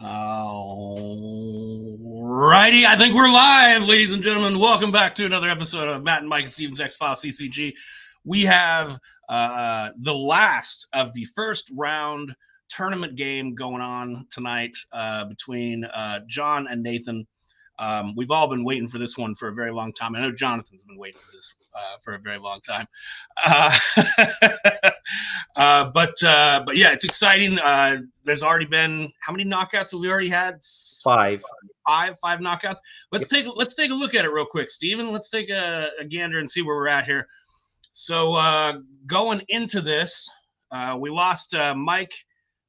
Alrighty, I think we're live, ladies and gentlemen. Welcome back to another episode of Matt and Mike and Steven's XFILESCCG. We have the last of the first round tournament game going on tonight between Jon and Nathan. We've all been waiting for this one for a very long time. I know Jonathan's been waiting for this for a very long time. But yeah, it's exciting. There's already been, how many knockouts have we already had? Five knockouts. Let's take a look at it real quick, Steven. Let's take a gander and see where we're at here. So going into this, we lost Mike,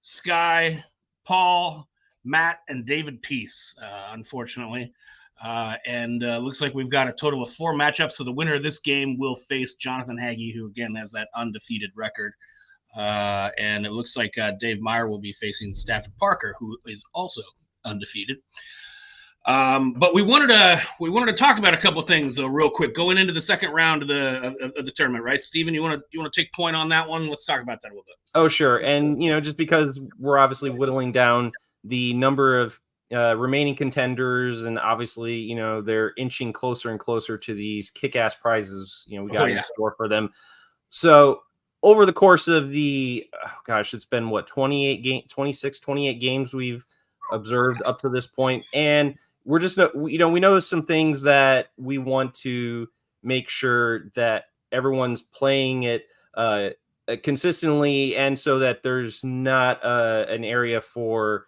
Sky, Paul, Matt, and David Peace, unfortunately. And looks like we've got a total of 4 matchups. So the winner of this game will face Jonathan Hagee, who again has that undefeated record. And it looks like Dave Meyer will be facing Stafford Parker, who is also undefeated. But we wanted to talk about a couple of things though, real quick, going into the second round of the tournament, right? Steven, you want to take point on that one? Let's talk about that a little bit. Oh, sure. And just because we're obviously whittling down the number of remaining contenders, and obviously, they're inching closer and closer to these kick-ass prizes, we got in store for them. So over the course of the, it's been 28 games we've observed up to this point. And we're just, we know some things that we want to make sure that everyone's playing it consistently, and so that there's not an area for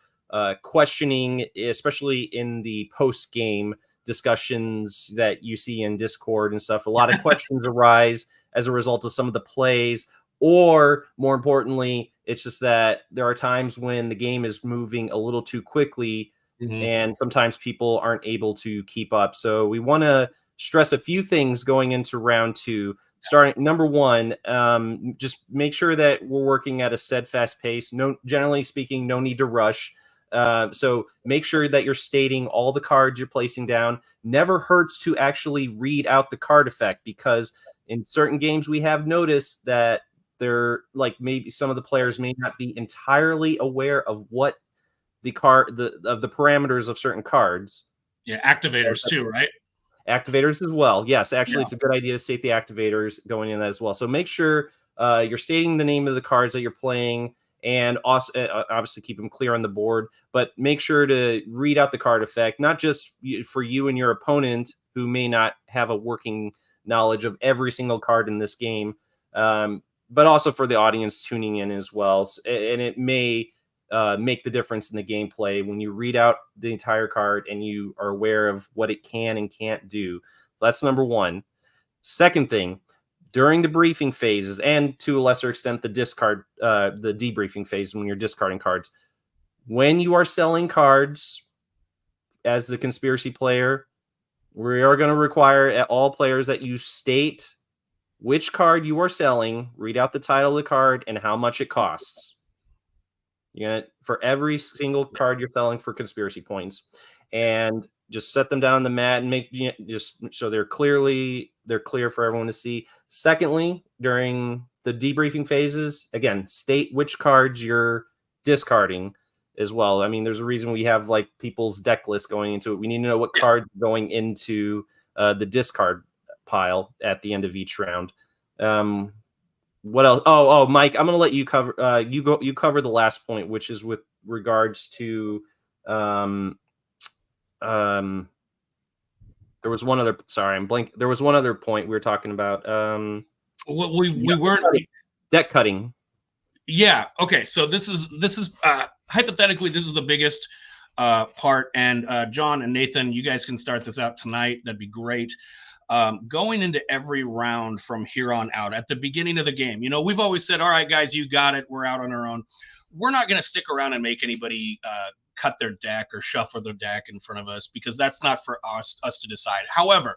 questioning, especially in the post-game discussions that you see in Discord and stuff. A lot of questions arise as a result of some of the plays, or more importantly, it's just that there are times when the game is moving a little too quickly, and sometimes people aren't able to keep up. So we want to stress a few things going into round 2. Starting number 1, just make sure that we're working at a steadfast pace. Generally speaking, no need to rush. So make sure that you're stating all the cards you're placing down. Never hurts to actually read out the card effect, because in certain games we have noticed that they're like, maybe some of the players may not be entirely aware of what the parameters of certain cards. Yeah, activators too, right? Activators as well. Yes, actually, It's a good idea to state the activators going in that as well. So make sure you're stating the name of the cards that you're playing, and also obviously keep them clear on the board, but make sure to read out the card effect, not just for you and your opponent, who may not have a working knowledge of every single card in this game, but also for the audience tuning in as well. And it may make the difference in the gameplay when you read out the entire card and you are aware of what it can and can't do. So that's number 1. Second thing, during the briefing phases, and to a lesser extent the debriefing phase when you're discarding cards, when you are selling cards as the conspiracy player, we are going to require at all players that you state which card you are selling, read out the title of the card, and how much it costs. For every single card you're selling for conspiracy points, and just set them down on the mat and make just so they're clear for everyone to see. Secondly, during the debriefing phases, again, state which cards you're discarding as well. I mean, there's a reason we have like people's deck list going into it. We need to know what cards are going into the discard pile at the end of each round. What else? Oh, Mike, I'm going to let you cover. You cover the last point, which is with regards to. There was one other. Sorry, I'm blank. There was one other point we were talking about. We weren't deck cutting. Yeah. Okay. So this is hypothetically, this is the biggest part, and Jon and Nathan, you guys can start this out tonight. That'd be great. Going into every round from here on out, at the beginning of the game, we've always said, all right, guys, you got it. We're out on our own. We're not going to stick around and make anybody cut their deck or shuffle their deck in front of us, because that's not for us to decide. However,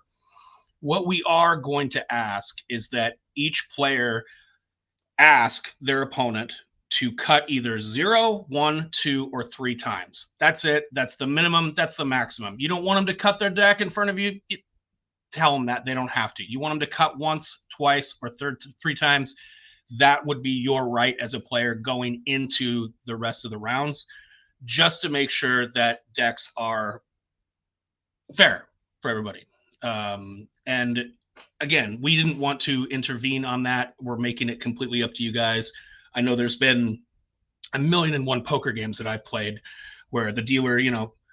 what we are going to ask is that each player ask their opponent to cut either 0, 1, 2, or 3 times. That's it. That's the minimum. That's the maximum. You don't want them to cut their deck in front of you. Tell them that they don't have to. You want them to cut once, twice, or 3 times. That would be your right as a player going into the rest of the rounds. just to make sure that decks are fair for everybody. And again, we didn't want to intervene on that. We're making it completely up to you guys. I know there's been 1,000,001 poker games that I've played where the dealer,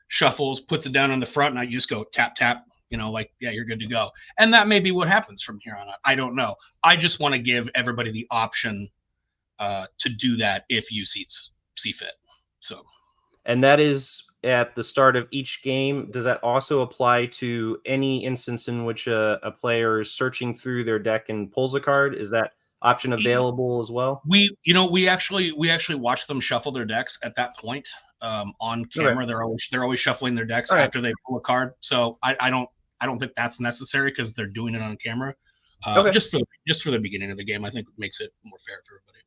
shuffles, puts it down on the front, and I just go tap, tap, like, yeah, you're good to go. And that may be what happens from here on out. I don't know. I just want to give everybody the option to do that if you see fit. So, and that is at the start of each game. Does that also apply to any instance in which a player is searching through their deck and pulls a card? Is that option available as well? We actually watch them shuffle their decks at that point on camera. Okay. They're always shuffling their decks after they pull a card. So I don't think that's necessary because they're doing it on camera. Just for the beginning of the game, I think it makes it more fair for everybody.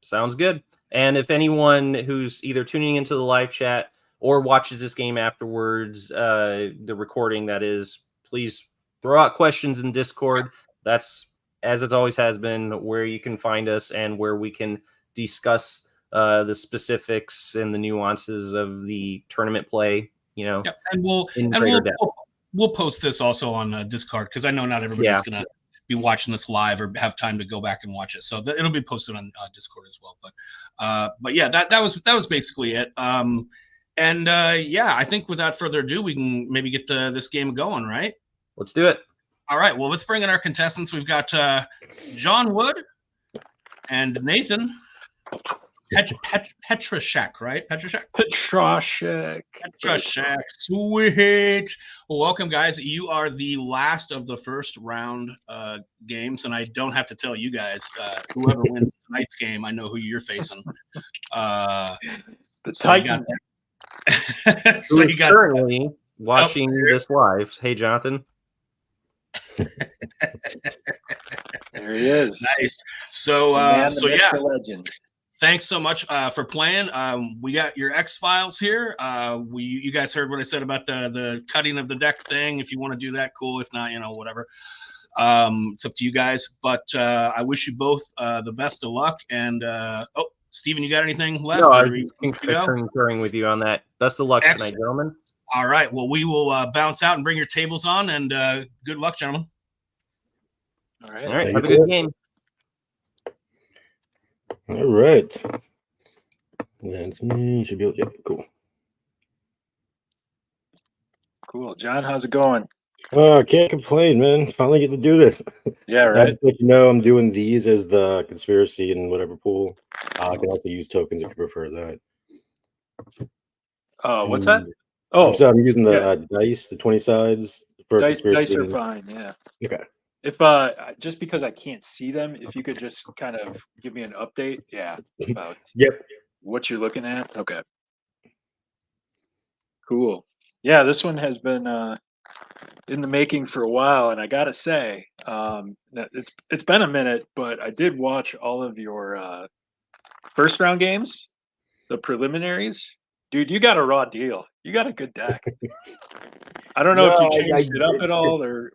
Sounds good. And if anyone who's either tuning into the live chat or watches this game afterwards, the recording that is, please throw out questions in Discord. That's, as it always has been, where you can find us and where we can discuss the specifics and the nuances of the tournament play. And we'll post this also on Discord because I know not everybody's gonna be watching this live or have time to go back and watch it, so it'll be posted on Discord as well. But yeah, that was basically it. I think without further ado, we can maybe get this game going, right? Let's do it. All right. Well, let's bring in our contestants. We've got Jon Wood and Nathan Petrashek, right? Petrashek. Sweet. Well, welcome, guys. You are the last of the first round games, and I don't have to tell you guys. Whoever wins tonight's game, I know who you're facing. So you got that. So you got currently watching this live. Hey, Jonathan. There he is. Nice. So yeah. Legend. Thanks so much for playing. We got your X-Files here. You guys heard what I said about the cutting of the deck thing. If you want to do that, cool. If not, whatever. It's up to you guys. But I wish you both the best of luck. And Steven, you got anything left? No, I was just concurring with you on that. Best of luck tonight, gentlemen. All right. Well, we will bounce out and bring your tables on. And good luck, gentlemen. All right. Have a good game. All right. That's me. Should be able to. Yep, cool. Cool. John, how's it going? Can't complain, man. Finally get to do this. Yeah, right. I'm doing these as the conspiracy and whatever pool. I can also use tokens if you prefer that. What's that? Oh, so I'm using the dice, the 20 sides for dice are fine. Yeah. Okay. If just because I can't see them, if you could just kind of give me an update, about what you're looking at. Okay. Cool. Yeah, this one has been in the making for a while, and I gotta say, it's been a minute, but I did watch all of your first round games, the preliminaries. Dude, you got a raw deal. You got a good deck. I don't know if you changed it up at all, or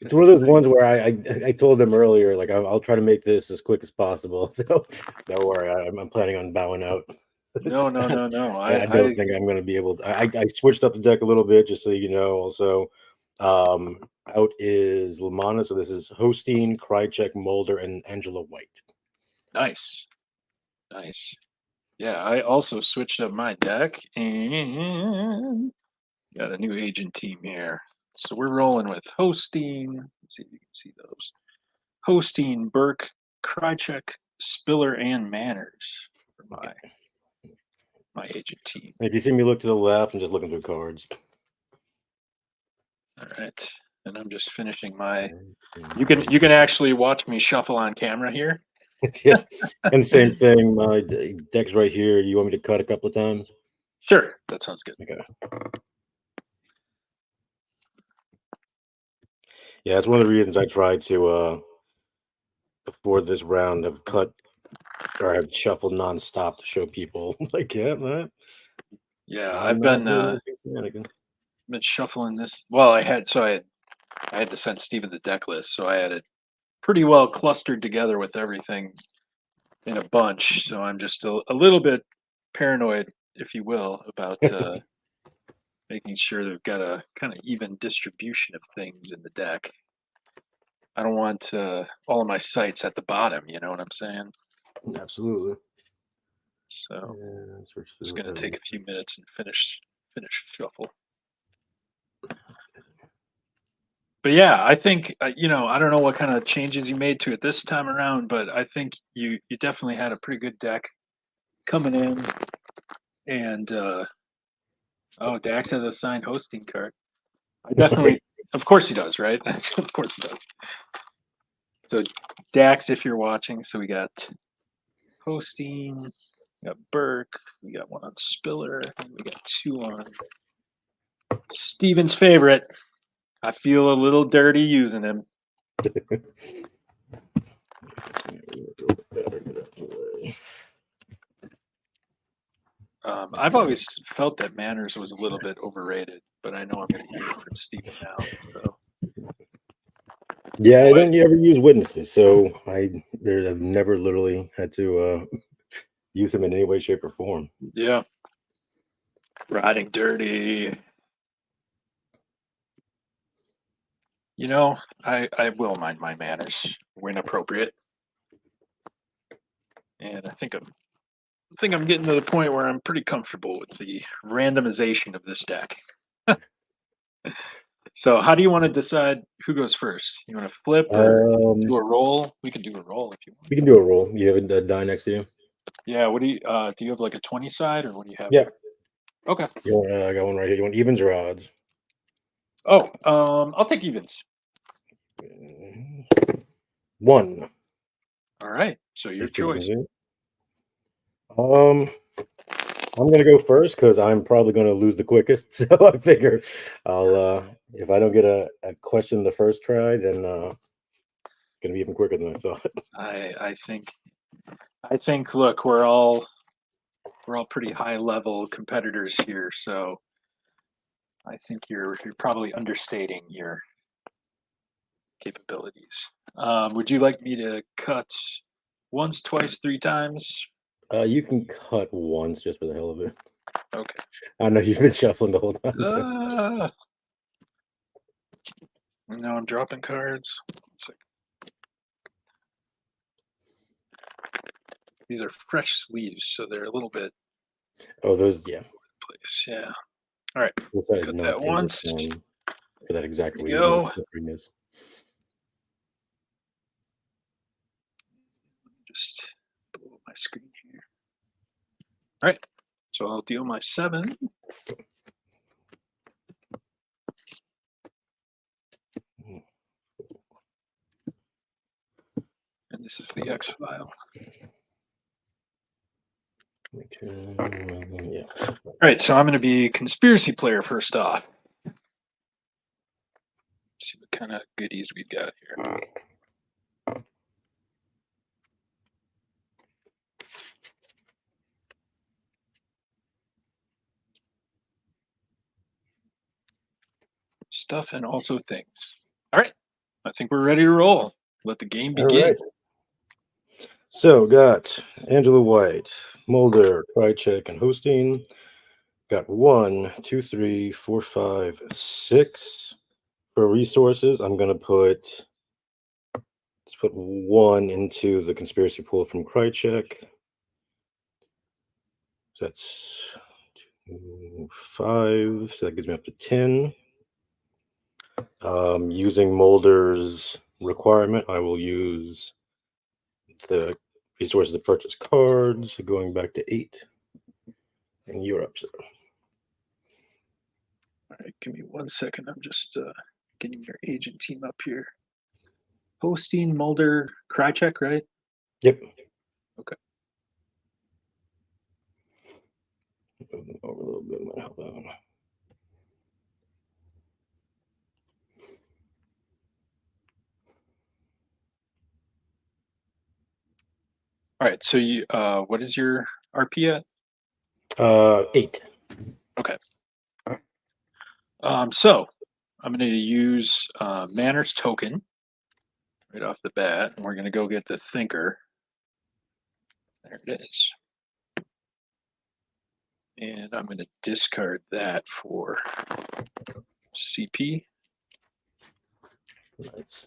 it's one of those ones where I told them earlier, like I'll try to make this as quick as possible. So don't worry, I'm planning on bowing out. No. I don't think I'm going to be able to. I switched up the deck a little bit, just so you know. Also, out is Lamana, so this is Hosteen, Krychek, Mulder, and Angela White. Nice. Yeah, I also switched up my deck and got a new agent team here. So we're rolling with Hosteen. Let's see if you can see those. Hosteen, Burke, Krychek, Spiller, and Manners for my agent team. If you see me look to the left, I'm just looking through cards. All right, and I'm just finishing my. You can actually watch me shuffle on camera here. Yeah, and same thing. My deck's right here. You want me to cut a couple of times? Sure, that sounds good. Okay. Yeah, that's one of the reasons I tried to before this round have cut or have shuffled nonstop to show people like man. Yeah, I've been shuffling this. Well, I had to send Steven the deck list, so I had it pretty well clustered together with everything in a bunch. So I'm just a little bit paranoid if you will, about making sure they've got a kind of even distribution of things in the deck. I don't want all of my sites at the bottom. You know what I'm saying? Absolutely. So it's going to take a few minutes and finish shuffle. But yeah, I think you know, I don't know what kind of changes you made to it this time around, but I think you definitely had a pretty good deck coming in. And oh, Dax has a signed hosting card. I definitely, of course he does, right? Of course he does. So Dax, if you're watching, so we got hosting, we got Burke, we got one on Spiller, and we got two on Steven's favorite. I feel a little dirty using him. I've always felt that Manners was a little bit overrated, but I know I'm going to hear it from Steven now. So. Yeah, I don't ever use witnesses, so I've never literally had to use them in any way, shape, or form. Yeah. Riding dirty. You know, I will mind my manners when appropriate. And I think I'm getting to the point where I'm pretty comfortable with the randomization of this deck. So how do you want to decide who goes first? You want to flip or do a roll? We can do a roll if you want. We can do a roll. You have a die next to you? Yeah, what do you have like a 20 side or what do you have? Yeah. Okay. I got one right here. You want evens or odds? Oh, I'll take evens. 1. All right. So your choice. I'm gonna go first because I'm probably gonna lose the quickest. So I figure I'll if I don't get a question the first try, then it's gonna be even quicker than I thought. I think look, we're all pretty high level competitors here, so I think you're probably understating your capabilities. Would you like me to cut once, twice, 3 times? You can cut once just for the hell of it. Okay. I know you've been shuffling the whole time. So. Now I'm dropping cards. These are fresh sleeves, so they're a little bit. Oh, those, yeah. Place, yeah. All right. Cut that once. For that exact reason. Go. Just blow up my screen here. All right. So I'll deal my 7. And this is the X file. Yeah. All right, so I'm going to be conspiracy player first off. Let's see what kind of goodies we've got here. Stuff and also things. All right, I think we're ready to roll. Let the game begin. All right. So got Angela White, Mulder, Krychek, and Hosting. Got 1, 2, 3, 4, 5, 6 for resources. I'm gonna let's put 1 into the conspiracy pool from Krychek. So that's 2, 5. So that gives me up to 10. Using Mulder's requirement, I will use the resources to purchase cards, going back to 8. And you're up, sir. All right, give me 1 second. I'm just getting your agent team up here. Hosting, Mulder, Krychek, right? Yep. Okay. Move them over a little bit, might help out. All right, so you what is your RP at? 8. Okay. So I'm going to use Manners token right off the bat, and we're going to go get the Thinker. There it is. And I'm going to discard that for CP. Nice.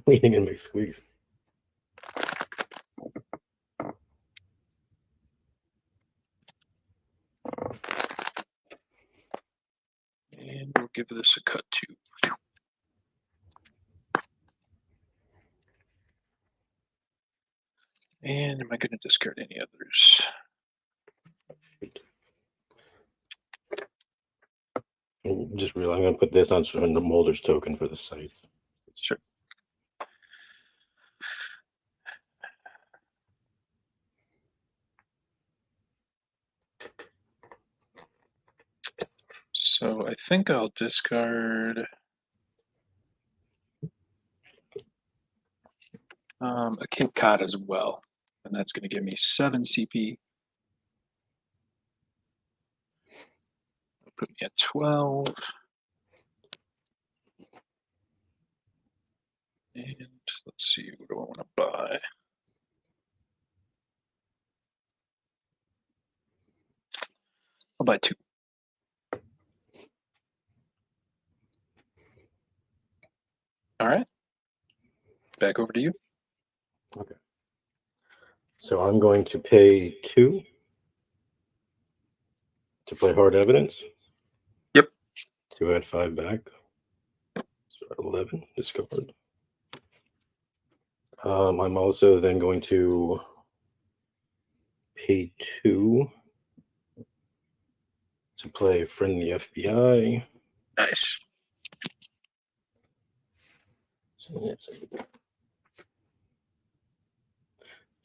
Leaning and make squeaks. And we'll give this a cut too. And am I going to discard any others? Just real. I'm going to put this on the Molder's token for the site. Sure. So I think I'll discard a Cape Cod as well. And that's going to give me 7 CP. Put me at 12. And let's see, what do I want to buy? I'll buy 2. All right. Back over to you. Okay. So I'm going to pay 2 to play hard evidence. Yep. To add 5 back. So 11, discard. I'm also then going to pay 2 to play Friendly FBI. Nice.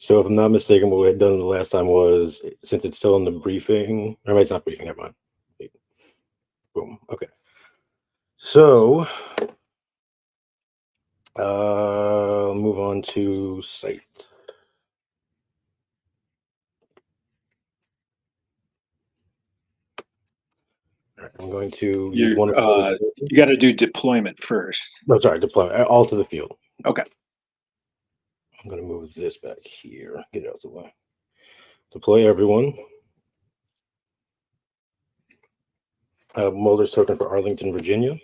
So if I'm not mistaken, what we had done the last time was, since it's still in the briefing, or it's not briefing, never mind. Wait. Boom. Okay. So I'll move on to site. All right, I'm going to use one of those. You got to do deployment first. No, sorry, deploy all to the field. Okay. I'm going to move this back here. Get it out of the way. Deploy everyone. Mulder's token for Arlington, Virginia.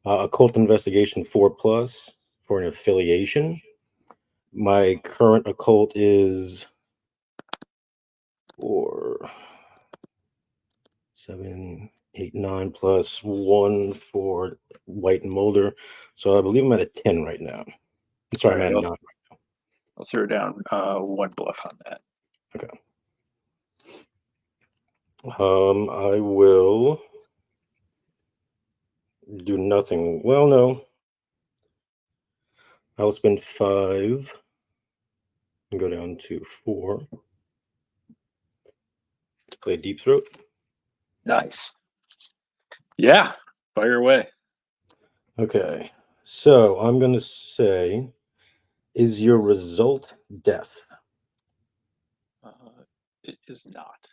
Occult investigation 4+ for an affiliation. My current occult is 4, 7, 8, 9 plus 1 for White and Mulder. So I believe I'm at a 10 right now. Sorry, I'm at a 9. I'll throw down 1 bluff on that. Okay. I will do nothing. Well, no. I'll spend 5 and go down to 4 to play Deep Throat. Nice. Yeah, fire away. Okay. So I'm going to say, is your result death? It is not.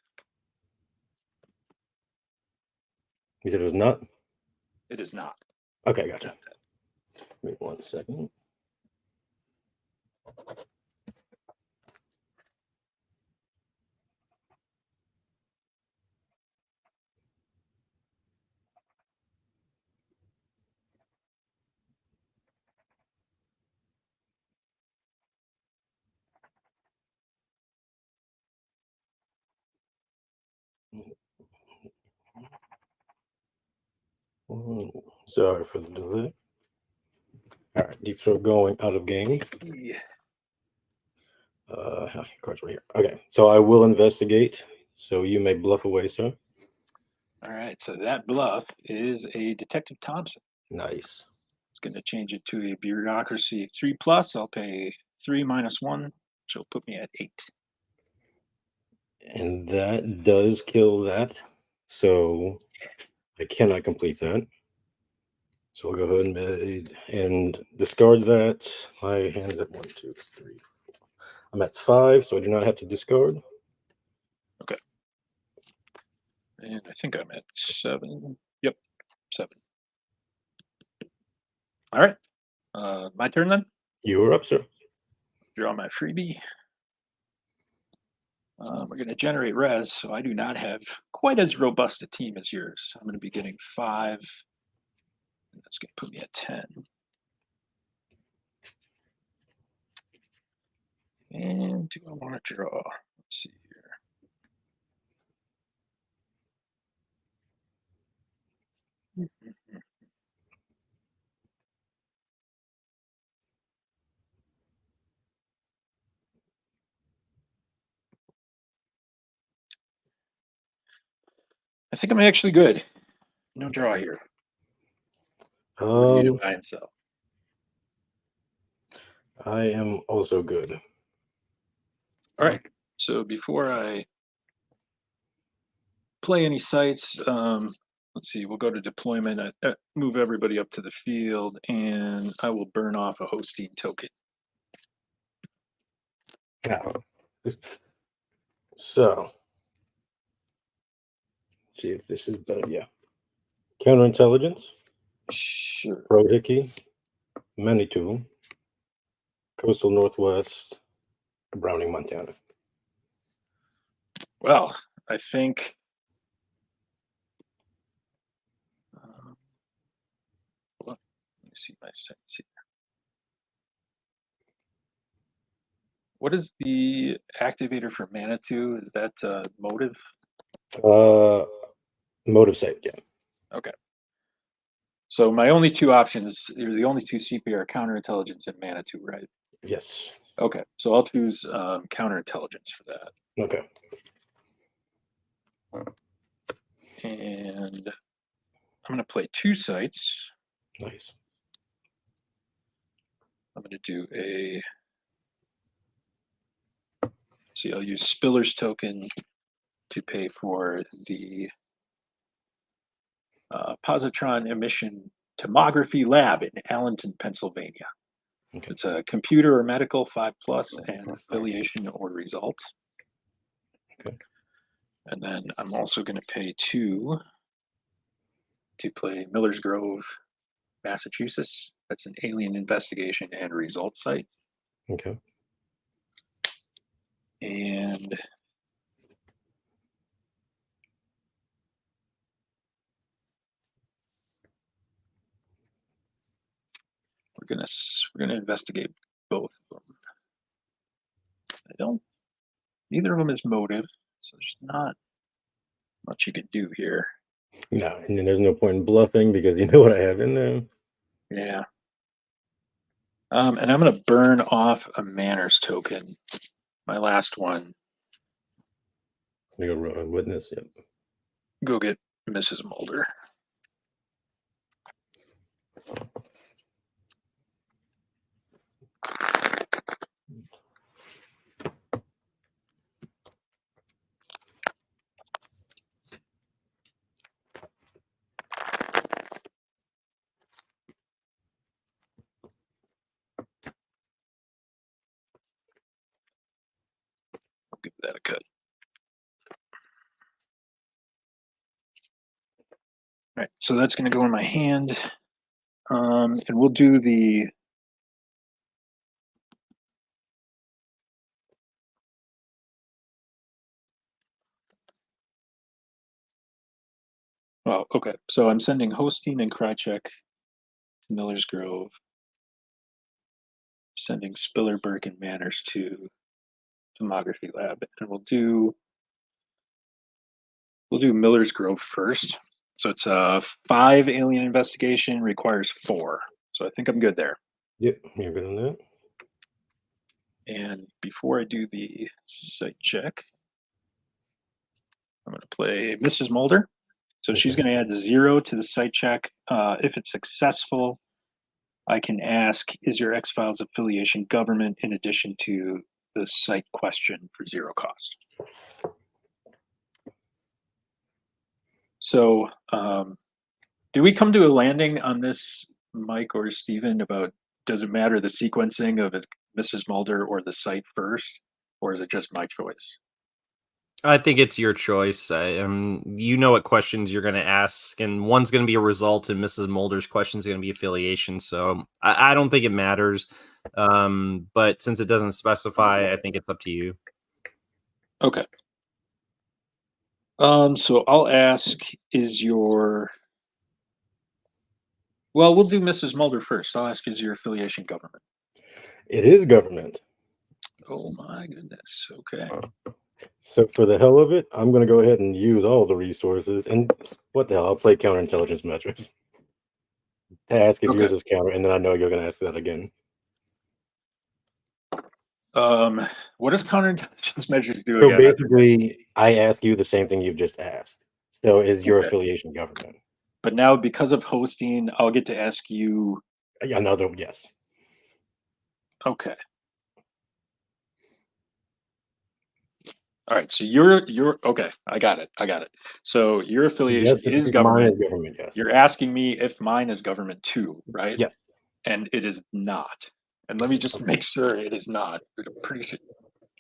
You said it was not? It is not. Okay, gotcha. Wait 1 second. Sorry for the delay. All right, Deep Throat going out of game. Yeah. Cards right here. Okay, so I will investigate. So you may bluff away, sir. All right, so that bluff is a Detective Thompson. Nice. It's going to change it to a bureaucracy 3+. I'll pay 3 minus 1, which will put me at 8. And that does kill that. So I cannot complete that. So I'll go ahead and discard that. My hand is at 1, 2, 3, 4. I'm at 5, so I do not have to discard. Okay. And I think I'm at 7. Yep, 7. All right. My turn then? You are up, sir. Draw my freebie. We're going to generate res, so I do not have quite as robust a team as yours. I'm going to be getting 5. And that's going to put me at 10. And do I want to draw? Let's see here. I think I'm actually good. No draw here. What do you buy and sell? I am also good. All right. So before I play any sites, let's see. We'll go to deployment. Move everybody up to the field, and I will burn off a hosting token. Now, so let's see if this is better. Yeah. Counterintelligence. Sure. Pro Hickey. Manitou. Coastal Northwest. Browning, Montana. Well, I think let me see my sites here. What is the activator for Manitou? Is that motive? Motive site, yeah. Okay. So my only two options, or the only two CP are counterintelligence and Manitou, right? Yes. Okay, so I'll choose counterintelligence for that. Okay. And I'm going to play 2 sites. Nice. I'm going to do a, see, I'll use Spiller's token to pay for the positron emission tomography lab in Allenton, Pennsylvania. Okay. It's a computer or medical 5+ and affiliation or result. Okay. And then I'm also going to pay 2 to play Miller's Grove, Massachusetts. That's an alien investigation and result site. Okay. And we're gonna investigate both of them. Neither of them is motive, so there's not much you can do here. No, and then there's no point in bluffing because you know what I have in there. Yeah. And I'm gonna burn off a manners token. My last one. You go witness, yep. Go get Mrs. Mulder. I'll give that a cut. All right, so that's going to go in my hand. And we'll do the oh, okay. So I'm sending Hosteen and Krychek to Miller's Grove. Sending Spiller, Burke, and Manners to Tomography Lab, and we'll do Miller's Grove first. So it's a 5 alien investigation, requires 4. So I think I'm good there. Yep, you're good on that. And before I do the site check, I'm going to play Mrs. Mulder. So she's going to add 0 to the site check. If it's successful, I can ask, is your X-Files affiliation government in addition to the site question for 0 cost? So do we come to a landing on this, Mike or Steven, about does it matter the sequencing of Mrs. Mulder or the site first, or is it just my choice? I think it's your choice. You know what questions you're going to ask, and one's going to be a result, and Mrs. Mulder's question is going to be affiliation. So I don't think it matters. But since it doesn't specify, I think it's up to you. Okay. So I'll ask, is your... Well, we'll do Mrs. Mulder first. I'll ask, is your affiliation government? It is government. Oh my goodness. Okay. So for the hell of it, I'm going to go ahead and use all the resources. And what the hell? I'll play counterintelligence measures to ask if yours is counter, and then I know you're going to ask that again. What does counterintelligence measures do So again? basically, I ask you the same thing you've just asked. So is your affiliation government? But now, because of hosting, I'll get to ask you Another, yes. Okay. All right. So you're okay. I got it. So your affiliation is government. Mine is government, yes. You're asking me if mine is government too, right? Yes. And it is not. And let me just make sure it is not. I'm pretty sure.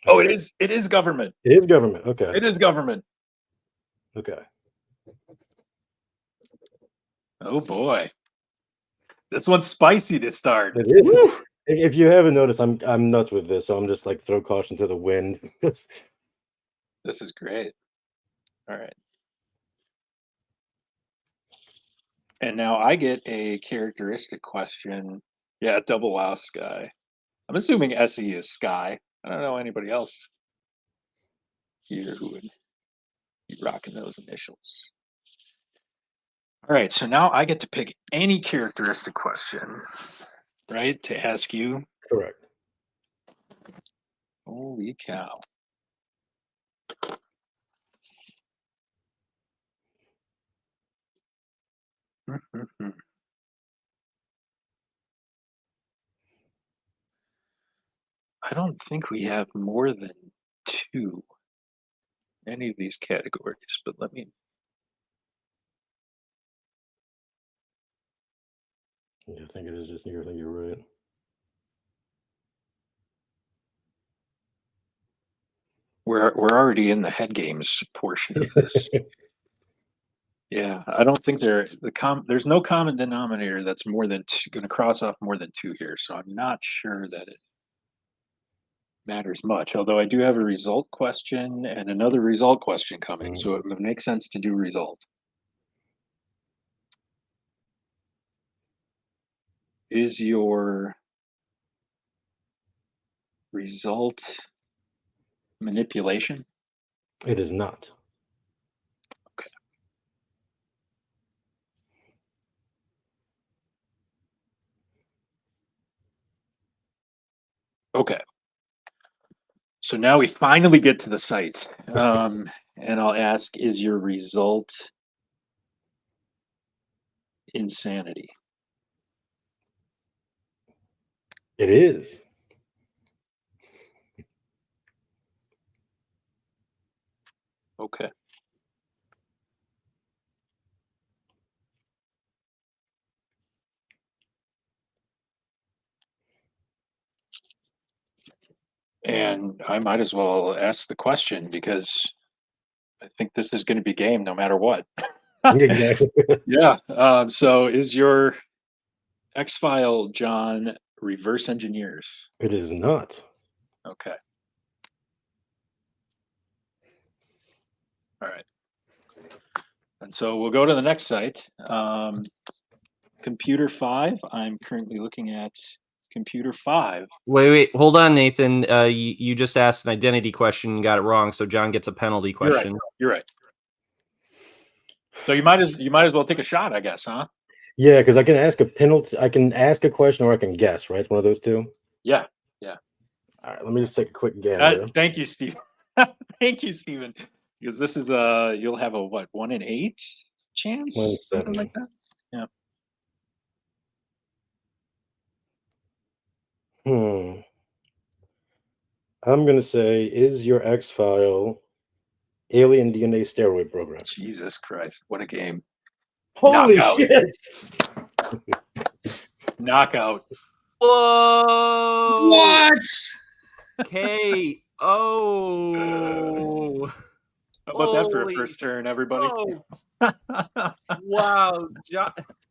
Oh, it is. It is government. It is government. Okay. It is government. Okay. Oh boy, this one's spicy to start. It is. Woo! If you haven't noticed, I'm nuts with this, so I'm just like throw caution to the wind. This is great. All right. And now I get a characteristic question. Yeah, double wow sky. I'm assuming SE is sky. I don't know anybody else here who would be rocking those initials. All right, so now I get to pick any characteristic question, right, to ask you. Correct. Holy cow. I don't think we have more than 2 in any of these categories, but let me... Yeah, I think it is just you. I think you're right. We're already in the head games portion of this. Yeah, I don't think there's no common denominator that's more than going to cross off more than 2 here, so I'm not sure that it matters much. Although I do have a result question and another result question coming, so it would make sense to do result. Is your result manipulation? It is not. Okay. Okay. So now we finally get to the site. And I'll ask, is your result insanity? It is. Okay. And I might as well ask the question because I think this is going to be game no matter what. Exactly. Yeah. So is your X-File, John, reverse engineers? It is not. Okay. All right. And so we'll go to the next site. Computer 5. I'm currently looking at Computer 5. Wait, hold on, Nathan. You just asked an identity question and got it wrong, so John gets a penalty question. You're right. So you might as well take a shot, I guess, huh? Yeah, because I can ask a penalty. I can ask a question, or I can guess. Right, it's one of those two. Yeah. All right, let me just take a quick guess. Thank you, Steve. Thank you, Stephen. Because this is you'll have a 1 in 8 chance, 1 in 7. something like that. Yeah. I'm gonna say, is your X-File alien DNA steroid program? Jesus Christ, what a game! Holy Knockout. shit! Knockout. Whoa! What? KO. How about that for a Holy first turn, everybody? Wow,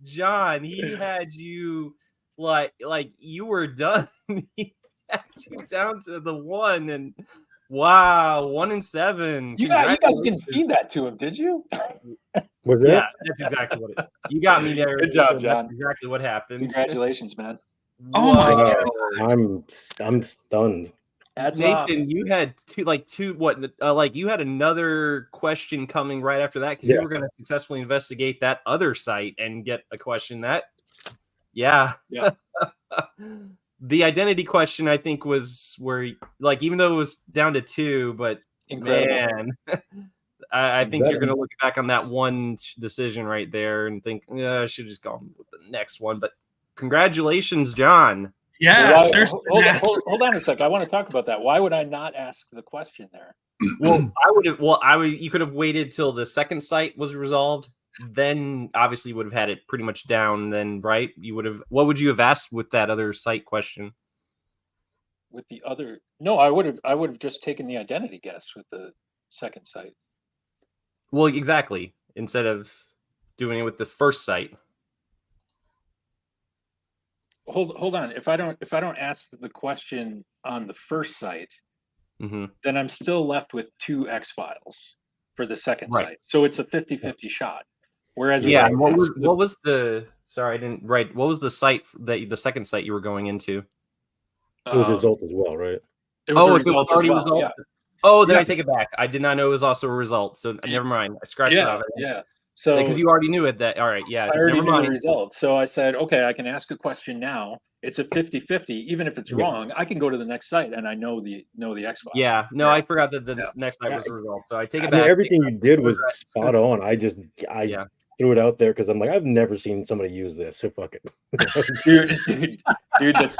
John, he had you like you were done. He had you down to the 1, and wow, 1 and 7. You guys didn't feed that to him, did you? Was that? Yeah, that's exactly what it. You got me there. Good job, That's John. exactly what happened. Congratulations, man. Oh my Whoa. God. I'm stunned. Hats off. Nathan, you had you had another question coming right after that because you were going to successfully investigate that other site and get a question that, yeah. The identity question, I think, was where, like, even though it was down to 2, but Incredible. man, I think you're going to look back on that one decision right there and think, I should have just gone with the next one. But congratulations, John. Yeah, Well, seriously. hold on a sec. I want to talk about that. Why would I not ask the question there? Well, you could have waited till the second site was resolved. Then obviously you would have had it pretty much down. Then, right? What would you have asked with that other site question? With the other, no, I would have just taken the identity guess with the second site. Well, exactly. Instead of doing it with the first site. Hold on. If I don't ask the question on the first site, then I'm still left with 2 X files for the second site. So it's a 50-50 shot. Whereas what was the site the second site you were going into? It was result as well, right? If it was already result. Yeah. Oh, then I take it back. I did not know it was also a result. So never mind. I scratched it off. Yeah. So because you already knew it, that all right, yeah. I already knew the result. So I said, okay, I can ask a question now. It's a 50-50. Even if it's wrong, I can go to the next site and I know the X file. Yeah. No, I forgot that the next site was a result. So I take it back. Everything you did was spot on. I threw it out there because I'm like, I've never seen somebody use this. So fuck it. dude, that's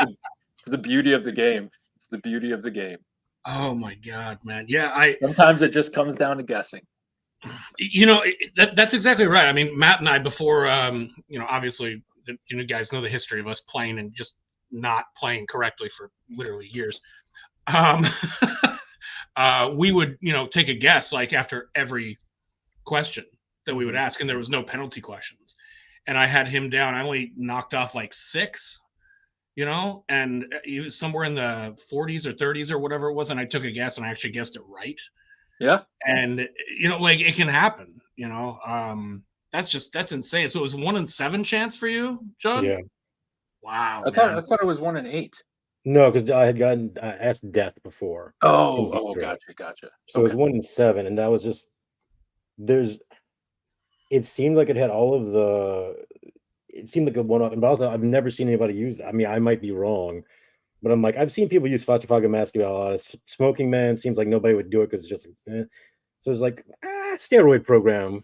the beauty of the game. It's the beauty of the game. Oh my God, man. Yeah, sometimes it just comes down to guessing. That's exactly right. I mean, Matt and I, before, obviously, you guys know the history of us playing and just not playing correctly for literally years. We would, take a guess like after every question that we would ask, and there was no penalty questions. And I had him down. I only knocked off like 6, and he was somewhere in the 40s or 30s or whatever it was. And I took a guess and I actually guessed it right. Yeah. And, like it can happen, that's insane. So it was 1 in 7 chance for you, John? Yeah. Wow. I thought it was 1 in 8. No, because I had gotten asked death before. Oh, gotcha. So it was 1 in 7, and that was just it seemed like it had all of it seemed like a one-off, but also I've never seen anybody use that. I mean, I might be wrong, but I'm like, I've seen people use Fachafaga Basketball a lot. Smoking Man seems like nobody would do it because it's just so it's like steroid program.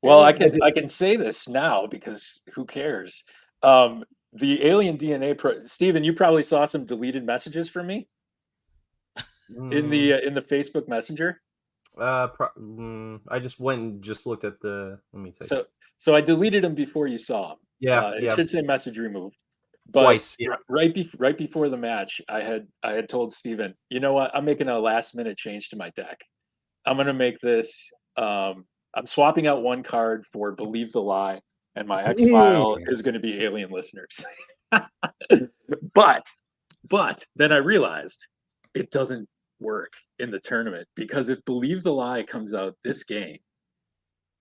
Well, I can say this now because who cares? The Alien DNA Steven, you probably saw some deleted messages from me in the Facebook Messenger. I just went and just looked at the. Let me take. So I deleted them before you saw them. Yeah, it should say message removed. But twice. Yeah. Right before the match, I had told Steven, you know what? I'm making a last minute change to my deck. I'm gonna make this. I'm swapping out 1 card for Believe the Lie, and my X file is going to be Alien Listeners. But then I realized it doesn't work in the tournament, because if Believe the Lie comes out this game,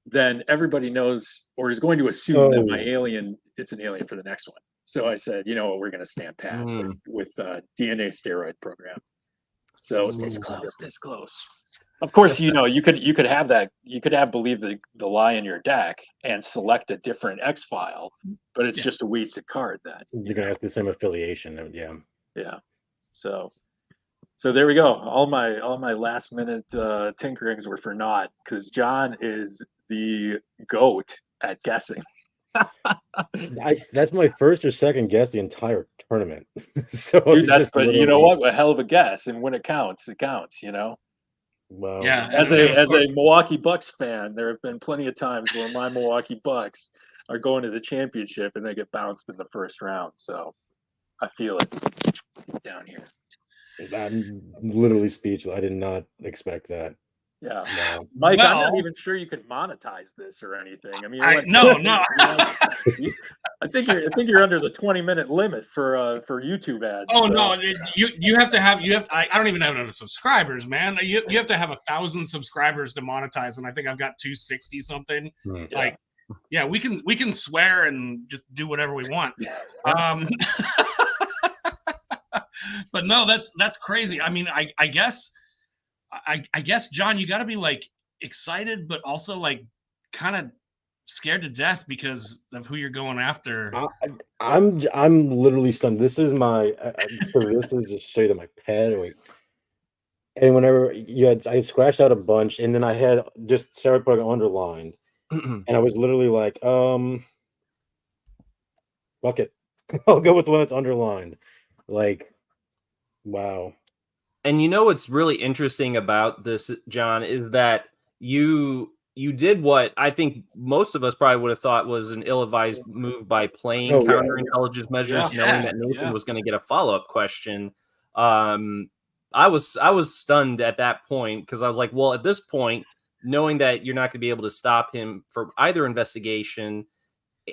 then everybody knows or is going to assume that my alien, it's an alien for the next one. So I said, you know what, we're going to stand pat with DNA steroid program. So this close. Of course, you could have that. You could have Believe the Lie in your deck and select a different X file, but it's just a wasted card. Then you're gonna have the same affiliation. Yeah. So there we go. All my last minute tinkerings were for naught, because John is the GOAT at guessing. That's my first or second guess the entire tournament. So dude, but you know what? A hell of a guess, and when it counts, Wow. Yeah. As a Milwaukee Bucks fan, there have been plenty of times where my Milwaukee Bucks are going to the championship and they get bounced in the first round. So I feel it down here. I'm literally speechless. I did not expect that. Yeah, No. Mike, I'm not Well- even sure you can monetize this or anything. I mean, No. I think you're under the 20-minute limit for YouTube ads. Oh so. no, you have to have I don't even have enough subscribers, man. You have to have 1,000 subscribers to monetize, and I think I've got 260 something. Like, yeah, we can swear and just do whatever we want. But no, that's crazy. I mean, I guess John, you got to be like excited, but also like kind of scared to death because of who you're going after. I'm literally stunned. This is my so this is to show you that my pad. Wait. And whenever I scratched out a bunch, and then I had just started putting underlined, and I was literally like, fuck it, I'll go with the one that's underlined. Like, wow. And you know what's really interesting about this, John, is that you did what I think most of us probably would have thought was an ill-advised move by playing counterintelligence measures, knowing that Nathan was going to get a follow-up question. I was stunned at that point because I was like, well, at this point, knowing that you're not going to be able to stop him for either investigation,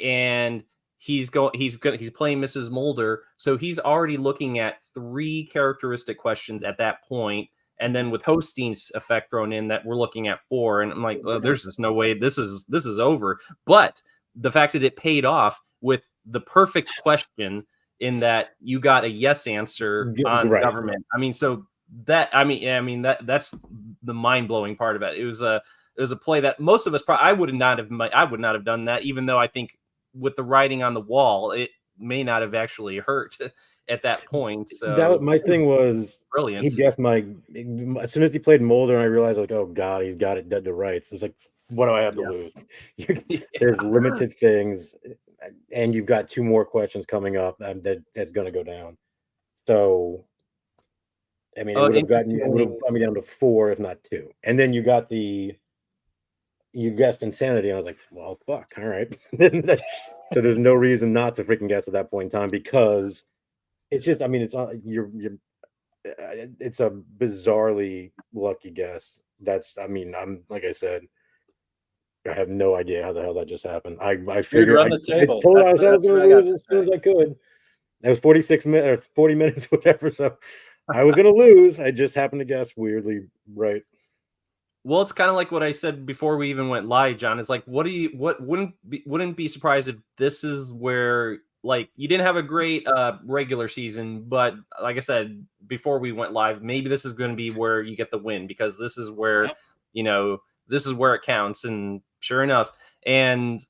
and he's playing Mrs. Mulder, so he's already looking at 3 characteristic questions at that point. And then with Hostein's effect thrown in, that we're looking at 4, and I'm like, well, there's just no way this is over. But the fact that it paid off with the perfect question, in that you got a yes answer on government. I mean, so that that's the mind blowing part of it. It was a play that most of us I would not have done that, even though I think with the writing on the wall, it may not have actually hurt at that point. So my thing was brilliant. He guessed as soon as he played Mulder, and I realized, like, oh god, he's got it dead to rights. It's like, what do I have to lose? There's limited things, and you've got 2 more questions coming up that's going to go down. So, I mean, it would have put me down to 4, if not 2. And then you guessed insanity, and I was like, well, fuck, all right. So there's no reason not to freaking guess at that point in time, because it's just, I mean, it's a bizarrely lucky guess. I'm like I said, I have no idea how the hell that just happened. I figured I told I was going to lose as soon as I could. It was 46 minutes or 40 minutes, whatever. So I was going to lose. I just happened to guess weirdly right. Well, it's kind of like what I said before we even went live, John. It's like, wouldn't be surprised if this is where, like, you didn't have a great regular season, but like I said before we went live, maybe this is going to be where you get the win, because this is where this is where it counts. And sure enough, and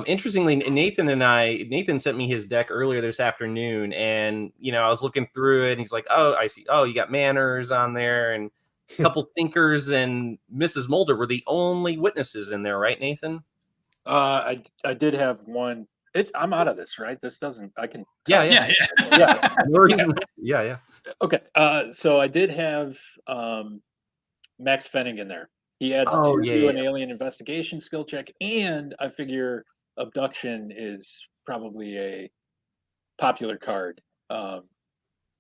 interestingly, Nathan sent me his deck earlier this afternoon, and I was looking through it, and he's like, oh, I see, oh, you got Manners on there, and a couple thinkers, and Mrs. Mulder were the only witnesses in there, right, Nathan? I did have one. I'm out of this, right? This doesn't. I can. Yeah. Okay. So I did have Max Fenning in there. He adds an alien investigation skill check, and I figure abduction is probably a popular card.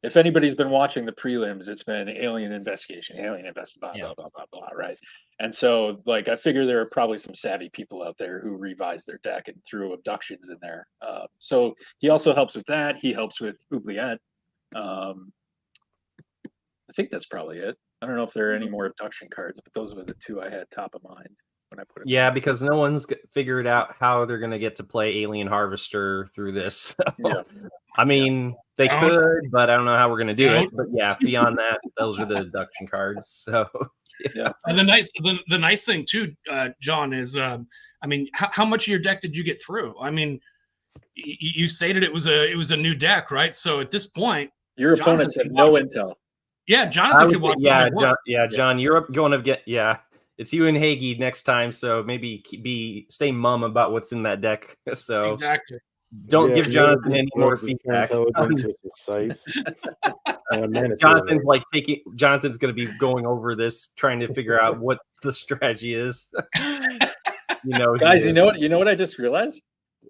If anybody's been watching the prelims, it's been alien investigation, blah, blah, blah, blah, blah, right? And so, like, I figure there are probably some savvy people out there who revised their deck and threw abductions in there. So he also helps with that. He helps with oubliette. I think that's probably it. I don't know if there are any more abduction cards, but those were the 2 I had top of mind when I put it. Yeah, because no one's figured out how they're going to get to play Alien Harvester through this. I mean, they could, but I don't know how we're going to do it. But yeah, beyond that, those are the abduction cards. So yeah. And the nice thing too, John, is I mean, how much of your deck did you get through? I mean, you stated it was a new deck, right? So at this point, your opponents have no intel. Yeah, Jonathan can watch. John, you're going to get it's you and Hagee next time, so maybe stay mum about what's in that deck. So exactly. Don't give Jonathan any more feedback. Jonathan's going to be going over this, trying to figure out what the strategy is. Guys, you know what I just realized?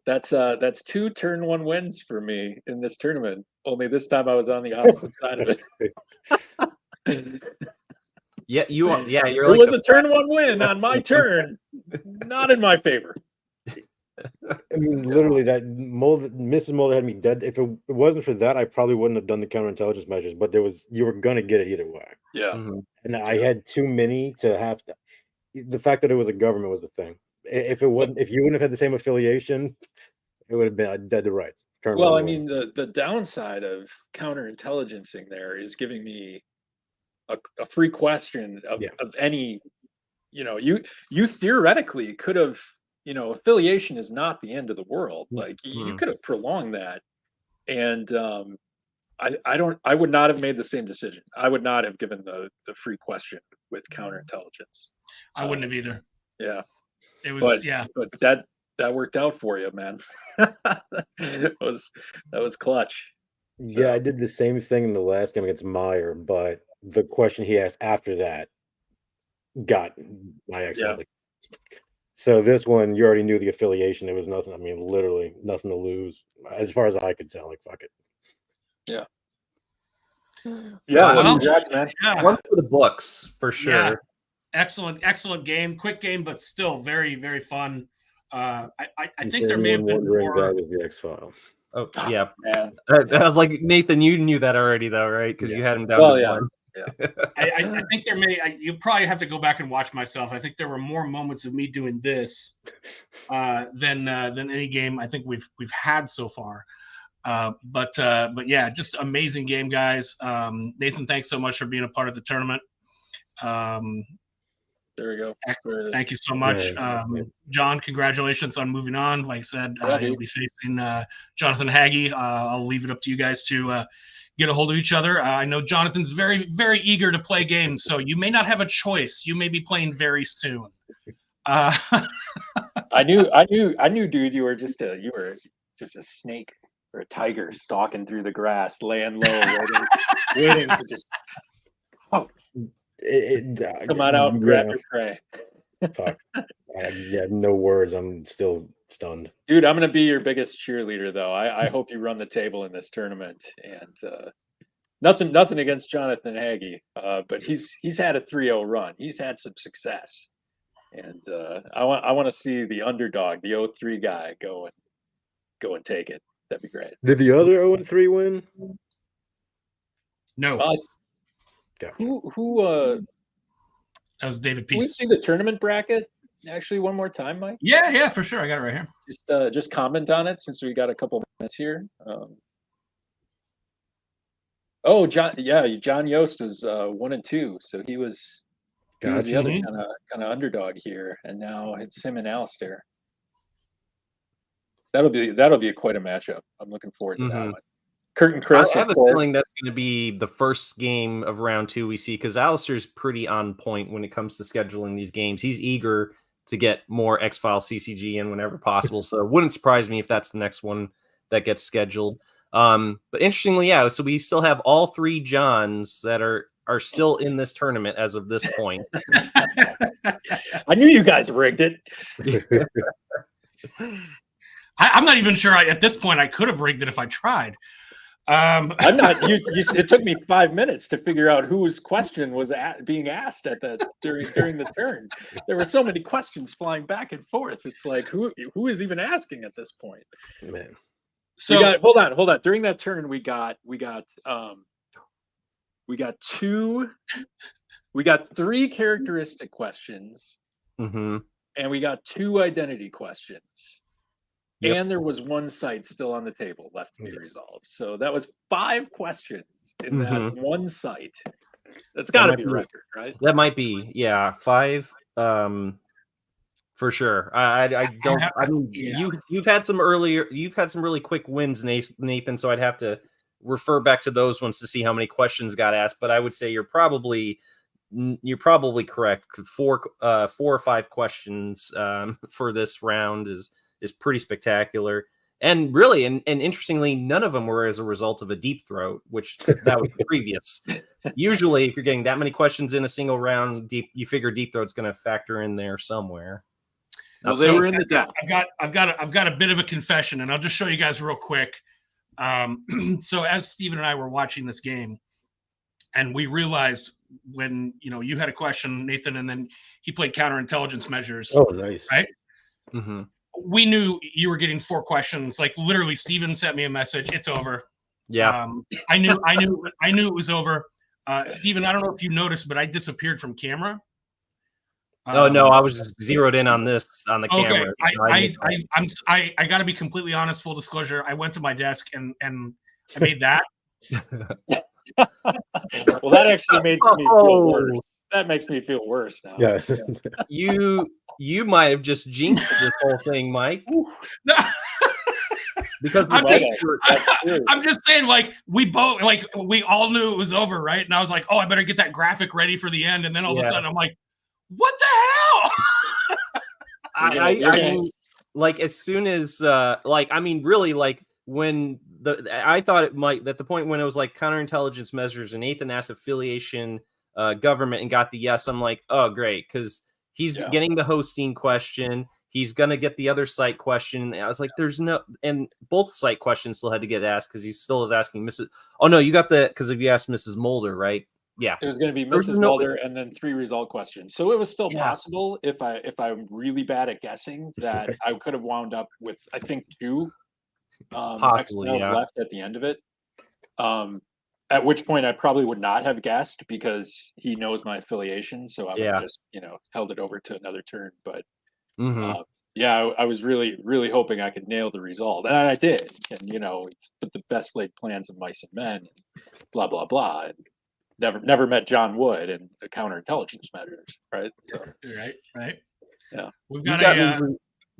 That's 2 turn 1 wins for me in this tournament. Only this time I was on the opposite side of it. Yeah, you are. Yeah, you're It like was the a turn fastest- 1 win on my turn. Not in my favor. I mean, literally, that Mrs. Mulder had me dead. If it wasn't for that, I probably wouldn't have done the counterintelligence measures. But you were gonna get it either way. Yeah. Mhm. And I had too many to have to. The fact that it was a government was the thing. If it wasn't, if you wouldn't have had the same affiliation, it would have been dead to rights. Well, I mean, the downside of counterintelligencing there is giving me a free question of any, you theoretically could have, affiliation is not the end of the world. Like you could have prolonged that. And I would not have made the same decision. I would not have given the free question with counterintelligence. I wouldn't have either. Yeah. It was, but that worked out for you, man. that was clutch. So. Yeah, I did the same thing in the last game against Meyer, but the question he asked after that got my ex. Yeah. So this one, you already knew the affiliation. There was nothing. I mean, literally nothing to lose, as far as I could tell. Like, fuck it. Yeah. Yeah. Well, congrats, man. One for the books for sure. Yeah. Excellent game. Quick game, but still very, very fun. I think there may have been more. That was the X-File. Oh yeah, man. I was like, Nathan, you knew that already though, right? Because you had him down to one. Yeah. I think there may. You probably have to go back and watch myself. I think there were more moments of me doing this than any game I think we've had so far. But yeah, just amazing game, guys. Nathan, thanks so much for being a part of the tournament. There we go. Thank you so much. Jon, congratulations on moving on. Like I said, you'll be facing Jonathan Hagee. I'll leave it up to you guys to get a hold of each other. I know Jonathan's very, very eager to play games, so you may not have a choice. You may be playing very soon. I knew, dude, you were just a snake or a tiger stalking through the grass, laying low, waiting to just come on out and grab your prey. Fuck. Yeah, no words. I'm still stunned. Dude, I'm going to be your biggest cheerleader, though. I hope you run the table in this tournament. And nothing against Jonathan Hagee, but he's had a 3-0 run. He's had some success. And I want to see the underdog, the 0-3 guy, go and take it. That'd be great. Did the other 0-3 win? No. Who that was David Peace. Can we see the tournament bracket actually one more time, Mike? Yeah, for sure. I got it right here. Just comment on it since we got a couple minutes here. John Yost was 1-2, so he was the other kind of underdog here, and now it's him and Alistair. That'll be quite a matchup. I'm looking forward to that one. Kurt and Chris. I have a feeling that's going to be the first game of round 2 we see, because Alistair's pretty on point when it comes to scheduling these games. He's eager to get more X-Files CCG in whenever possible, so it wouldn't surprise me if that's the next one that gets scheduled. But interestingly, so we still have all 3 Johns that are still in this tournament as of this point. I knew you guys rigged it. I'm not even sure at this point I could have rigged it if I tried. I'm not. It took me 5 minutes to figure out whose question was being asked during the turn. There were so many questions flying back and forth. It's like who is even asking at this point? Man. So hold on. During that turn, we got 3 characteristic questions, and we got 2 identity questions. Yep. And there was 1 site still on the table left to be resolved. So that was 5 questions in that 1 site. That's got to be a record, right? That might be, 5 for sure. You've had some really quick wins, Nathan. So I'd have to refer back to those ones to see how many questions got asked. But I would say you're probably correct. 4 or 5 questions for this round is pretty spectacular, and really, and interestingly, none of them were as a result of a deep throat, which that was previous. Usually, if you're getting that many questions in a single round, you figure deep throat's going to factor in there somewhere. Well, they were in the depth. I've got a bit of a confession, and I'll just show you guys real quick. So as Steven and I were watching this game, and we realized when you had a question, Nathan, and then he played counterintelligence measures. Oh, nice. Right. Mm-hmm. We knew you were getting 4 questions. Like literally, Steven sent me a message. It's over. Yeah. I knew it was over. Steven, I don't know if you noticed, but I disappeared from camera. Oh no, I was just zeroed in on this on the camera. I got to be completely honest. Full disclosure, I went to my desk and I made that. Well, that actually makes me feel worse. That makes me feel worse now. Yeah. You might have just jinxed this whole thing, Mike. No. Because I'm just saying, like we all knew it was over, right? And I was like, oh, I better get that graphic ready for the end. And then all of a sudden, I'm like, what the hell? I mean, like as soon as really, like when I thought it might at the point when it was like counterintelligence measures and Nathan asked affiliation government and got the yes, I'm like, oh great, because he's getting the hosting question. He's gonna get the other site question. I was like, "There's no," and both site questions still had to get asked because he still is asking Mrs. Oh no, you got the because if you asked Mrs. Mulder, right? Yeah, it was going to be Mrs. Mulder and then 3 result questions. So it was still possible if I'm really bad at guessing that I could have wound up with I think 2 possibly left at the end of it. At which point I probably would not have guessed because he knows my affiliation. So I would have just held it over to another turn, but. I was really, really hoping I could nail the result, and I did. And it's the best laid plans of mice and men, and blah blah blah. And never met Jon Wood and the counterintelligence measures, right? So, right. Yeah, we've got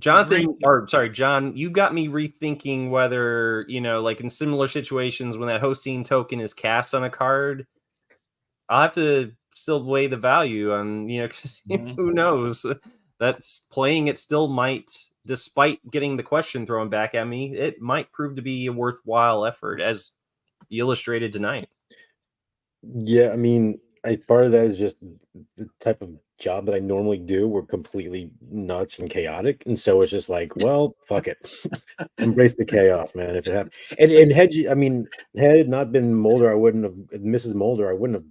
John, you got me rethinking whether like in similar situations when that hosting token is cast on a card, I'll have to still weigh the value on because who knows. That's playing it still might, despite getting the question thrown back at me, it might prove to be a worthwhile effort as illustrated tonight. Yeah, I mean, part of that is just the type of job that I normally do. We're completely nuts and chaotic, and so it's just like, well, fuck it, embrace the chaos, man. If it happened, and had it not been Mulder, I wouldn't have Mrs. Mulder. I wouldn't have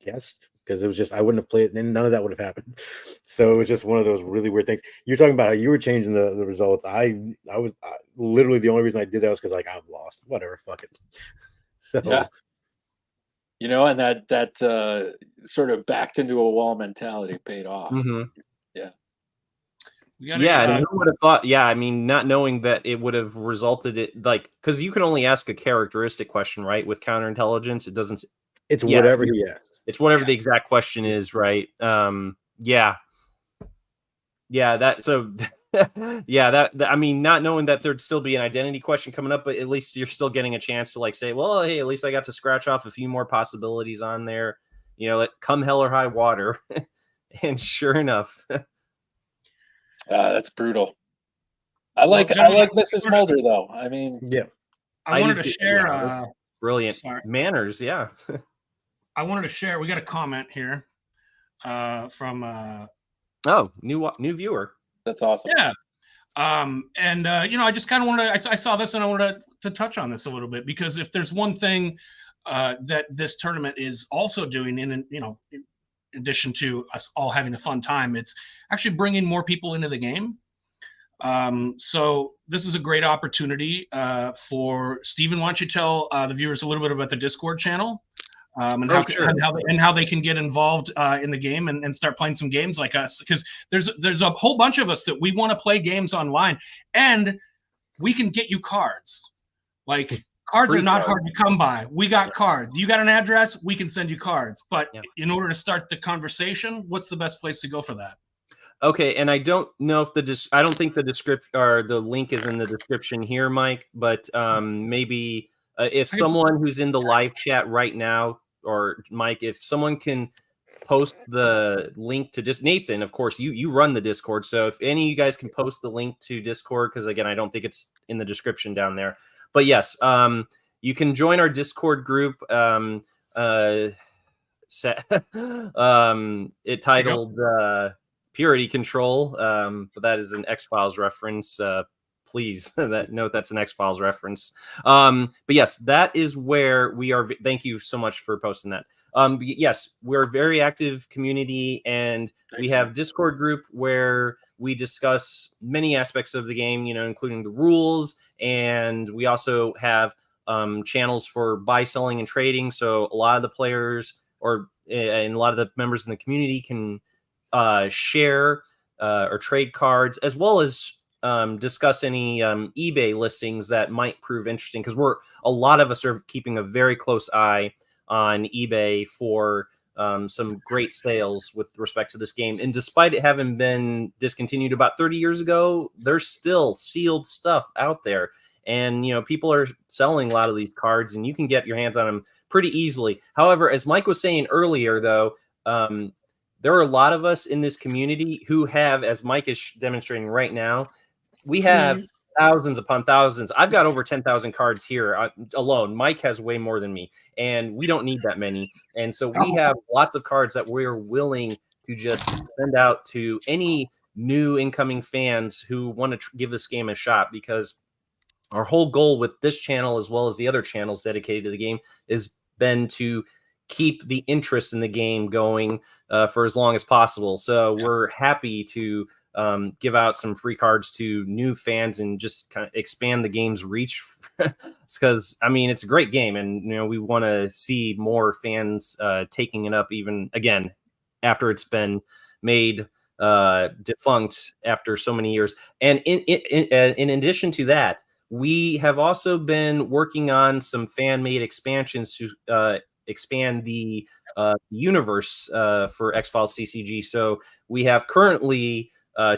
guessed. Because it was just I wouldn't have played, and none of that would have happened. So it was just one of those really weird things. You're talking about how you were changing the results. I was literally the only reason I did that was because I've lost. Whatever, fuck it. So and that sort of backed into a wall mentality paid off. Mm-hmm. Yeah. And who would have thought? Yeah, I mean, not knowing that it would have resulted because you can only ask a characteristic question, right? With counterintelligence, it doesn't. It's whatever he asked. It's whatever the exact question is, right? That so that I mean, not knowing that there'd still be an identity question coming up, but at least you're still getting a chance to say, well, hey, at least I got to scratch off a few more possibilities on there, come hell or high water. And sure enough. That's brutal. I like Mrs. Mulder though. I mean, I wanted to share brilliant manners, I wanted to share. We got a comment here from new viewer. That's awesome. Yeah. I just kind of wanted to. I saw this and I wanted to touch on this a little bit because if there's one thing that this tournament is also doing, in addition to us all having a fun time, it's actually bringing more people into the game. So this is a great opportunity for Steven. Why don't you tell the viewers a little bit about the Discord channel? And how they can get involved in the game and start playing some games like us, because there's a whole bunch of us that we want to play games online, and we can get you cards. Like cards are not hard to come by. We got cards. You got an address, we can send you cards. But in order to start the conversation, what's the best place to go for that? Okay, and I don't know if I don't think the description or the link is in the description here, Mike. But maybe if someone who's in the live chat right now, or Mike, if someone can post the link to Nathan, of course, you run the Discord. So if any of you guys can post the link to Discord, because again, I don't think it's in the description down there. But yes, you can join our Discord group. It titled Purity Control, but that is an X-Files reference. please note that's an X-Files reference. But yes, that is where we are. Thank you so much for posting that. Yes, we're a very active community, and we have Discord group where we discuss many aspects of the game, including the rules, and we also have channels for buy, selling, and trading. So a lot of the players and a lot of the members in the community can share or trade cards, as well as discuss any eBay listings that might prove interesting, because a lot of us are keeping a very close eye on eBay for some great sales with respect to this game. And despite it having been discontinued about 30 years ago, there's still sealed stuff out there. And, people are selling a lot of these cards, and you can get your hands on them pretty easily. However, as Mike was saying earlier, though, there are a lot of us in this community who have, as Mike is demonstrating right now, we have thousands upon thousands. I've got over 10,000 cards here alone. Mike has way more than me, and we don't need that many. And so we have lots of cards that we're willing to just send out to any new incoming fans who want to give this game a shot, because our whole goal with this channel, as well as the other channels dedicated to the game, has been to keep the interest in the game going for as long as possible. So we're happy to give out some free cards to new fans and just kind of expand the game's reach. It's because, it's a great game, and we want to see more fans taking it up, even again after it's been made defunct after so many years. And in addition to that, we have also been working on some fan-made expansions to expand the universe for X-Files CCG. So we have currently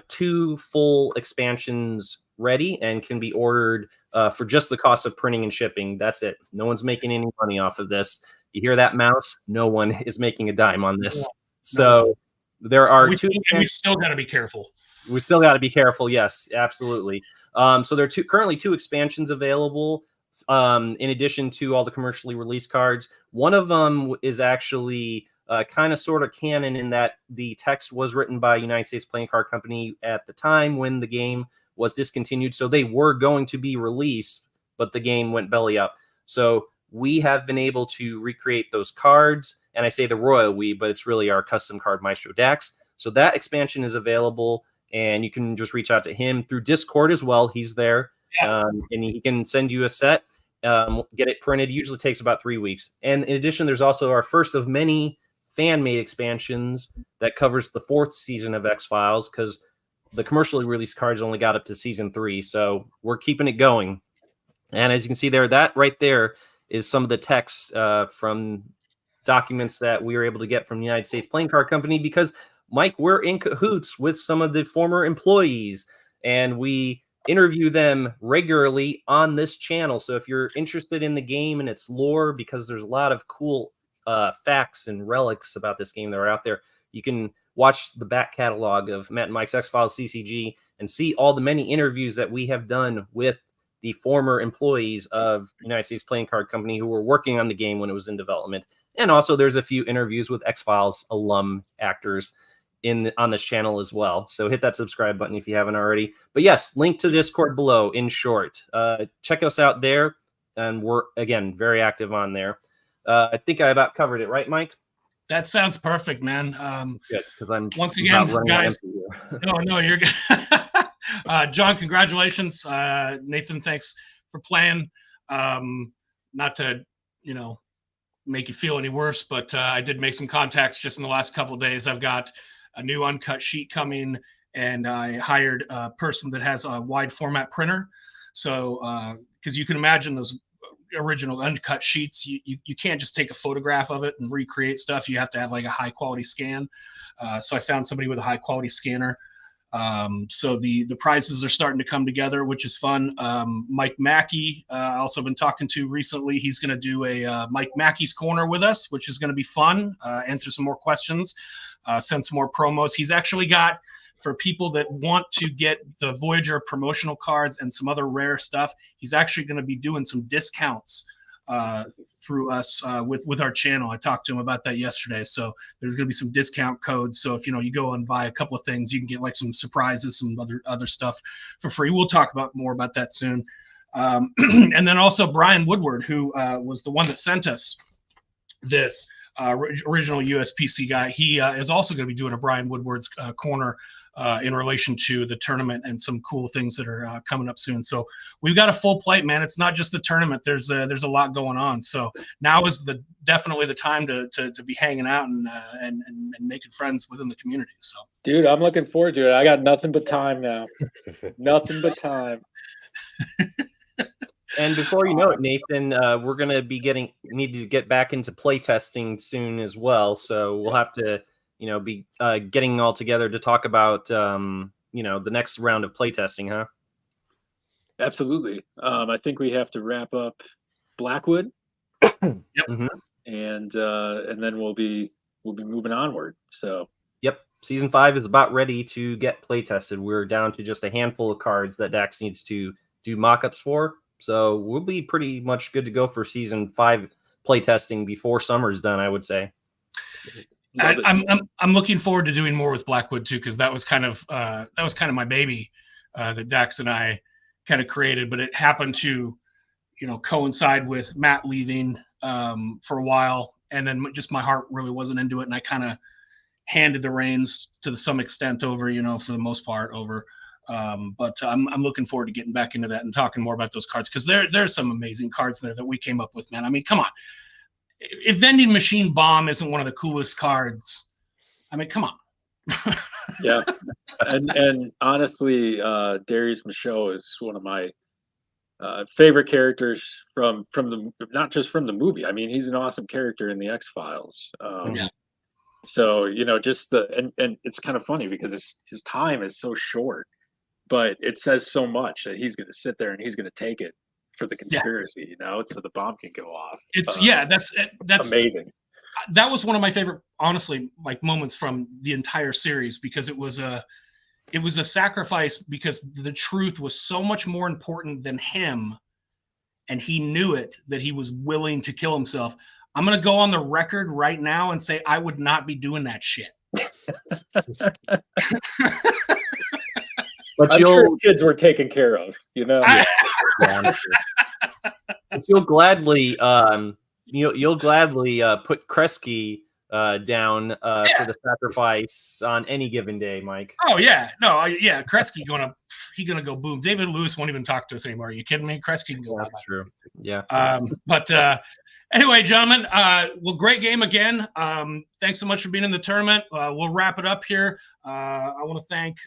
2 full expansions ready and can be ordered for just the cost of printing and shipping. That's it. No one's making any money off of this. You hear that, Mouse? No one is making a dime on this. So there are 2. And we still got to be careful. We still got to be careful. Yes, absolutely. So there are currently 2 expansions available in addition to all the commercially released cards. One of them is actually kind of sort of canon in that the text was written by United States Playing Card Company at the time when the game was discontinued. So they were going to be released, but the game went belly up. So we have been able to recreate those cards. And I say the royal we, but it's really our custom card Maestro Dax. So that expansion is available, and you can just reach out to him through Discord as well. He's there, and he can send you a set, get it printed. Usually takes about 3 weeks. And in addition, there's also our first of many fan-made expansions that covers the 4th season of X-Files, because the commercially released cards only got up to season 3. So we're keeping it going. And as you can see there, that right there is some of the text from documents that we were able to get from the United States Playing Card Company, because Mike, we're in cahoots with some of the former employees, and we interview them regularly on this channel. So if you're interested in the game and its lore, because there's a lot of cool facts and relics about this game that are out there, you can watch the back catalog of Matt and Mike's X-Files CCG and see all the many interviews that we have done with the former employees of United States Playing Card Company who were working on the game when it was in development. And also there's a few interviews with X-Files alum actors on this channel as well. So hit that subscribe button if you haven't already. But yes, link to Discord below in short. Check us out there, and we're, again, very active on there. I think I about covered it, right, Mike? That sounds perfect, man. Good, because I'm once again, guys. No, you're good. John, congratulations. Nathan, thanks for playing. Not to, make you feel any worse, but I did make some contacts just in the last couple of days. I've got a new uncut sheet coming, and I hired a person that has a wide format printer. So, because you can imagine those original uncut sheets, you can't just take a photograph of it and recreate stuff. You have to have like a high quality scan. So I found somebody with a high quality scanner. So the prizes are starting to come together, which is fun. Mike Mackey, also been talking to recently. He's going to do a Mike Mackey's Corner with us, which is going to be fun. Answer some more questions, send some more promos. He's actually got, for people that want to get the Voyager promotional cards and some other rare stuff, he's actually going to be doing some discounts through us with our channel. I talked to him about that yesterday. So there's going to be some discount codes. So if you go and buy a couple of things, you can get like some surprises, some other stuff for free. We'll talk more about that soon. And then also Brian Woodward, who was the one that sent us this original USPC guy. He is also going to be doing a Brian Woodward's corner in relation to the tournament and some cool things that are coming up soon. So we've got a full plate, man. It's not just the tournament. There's a lot going on. So now is definitely the time to be hanging out and making friends within the community. So, dude, I'm looking forward to it. I got nothing but time now. Nothing but time. And before you know it, Nathan, we're going to be need to get back into play testing soon as well. So we'll have to, be getting all together to talk about, the next round of play testing, huh? Absolutely. I think we have to wrap up Blackwood. Yep. Mm-hmm. And then we'll be moving onward. So. Yep. Season 5 is about ready to get play tested. We're down to just a handful of cards that Dax needs to do mock-ups for. So we'll be pretty much good to go for Season 5 play testing before summer's done, I would say. I'm looking forward to doing more with Blackwood too, because that was kind of my baby that Dax and I kind of created, but it happened to coincide with Matt leaving for a while, and then just my heart really wasn't into it, and I kind of handed the reins to some extent over, for the most part over. But I'm looking forward to getting back into that and talking more about those cards, because there's some amazing cards there that we came up with, man. I mean, come on. If Vending Machine Bomb isn't one of the coolest cards, I mean, come on. Yeah. And honestly, Darius Michaud is one of my favorite characters from not just from the movie. I mean, he's an awesome character in the X-Files. Yeah. So, just and it's kind of funny because his time is so short, but it says so much that he's going to sit there and he's going to take it for the conspiracy, so the bomb can go off. That's amazing. That was one of my favorite, honestly, like moments from the entire series, because it was a sacrifice, because the truth was so much more important than him, and he knew it, that he was willing to kill himself. I'm going to go on the record right now and say I would not be doing that shit. But sure his kids were taken care of, But you'll gladly put Kresge down for the sacrifice on any given day, Mike. Oh yeah, no, yeah, Kresge gonna go boom. David Lewis won't even talk to us anymore. Are you kidding me? Kresge can go. That's true. Yeah. But anyway, gentlemen, well, great game again. Thanks so much for being in the tournament. We'll wrap it up here. I want to thank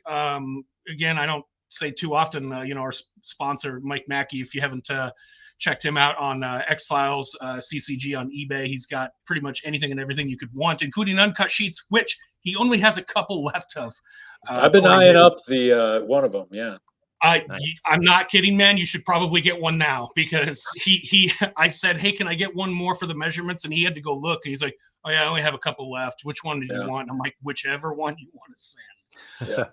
again, I don't say too often, our sponsor, Mike Mackey. If you haven't checked him out on X-Files CCG on eBay, he's got pretty much anything and everything you could want, including uncut sheets, which he only has a couple left of. I've been eyeing up the one of them, yeah. I'm not kidding, man. You should probably get one now, because I said, hey, can I get one more for the measurements? And he had to go look, and he's like, oh yeah, I only have a couple left. Which one do you want? And I'm like, whichever one you want to send. Yeah.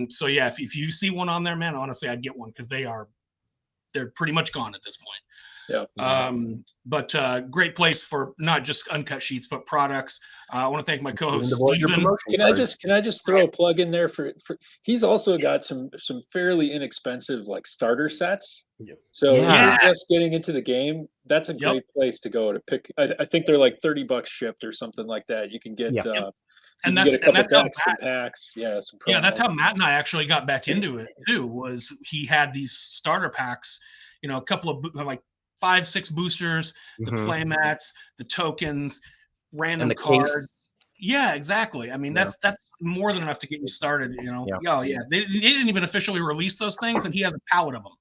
So yeah, if you see one on there, man, honestly, I'd get one, because they're pretty much gone at this point. Yeah. But great place for not just uncut sheets, but products. I want to thank my co-host Steven. Can I just throw a plug in there for he's also got some fairly inexpensive like starter sets. Yep. So if you're just getting into the game, that's a great place to go to pick. I think they're like $30 shipped or something like that. You can get and that's how packs. That's how Matt and I actually got back into it too. Was he had these starter packs, a couple of like 5-6 boosters, the play mats, the tokens, random cards. Case. Yeah, exactly. I mean, that's more than enough to get you started. They didn't even officially release those things, and he has a pallet of them.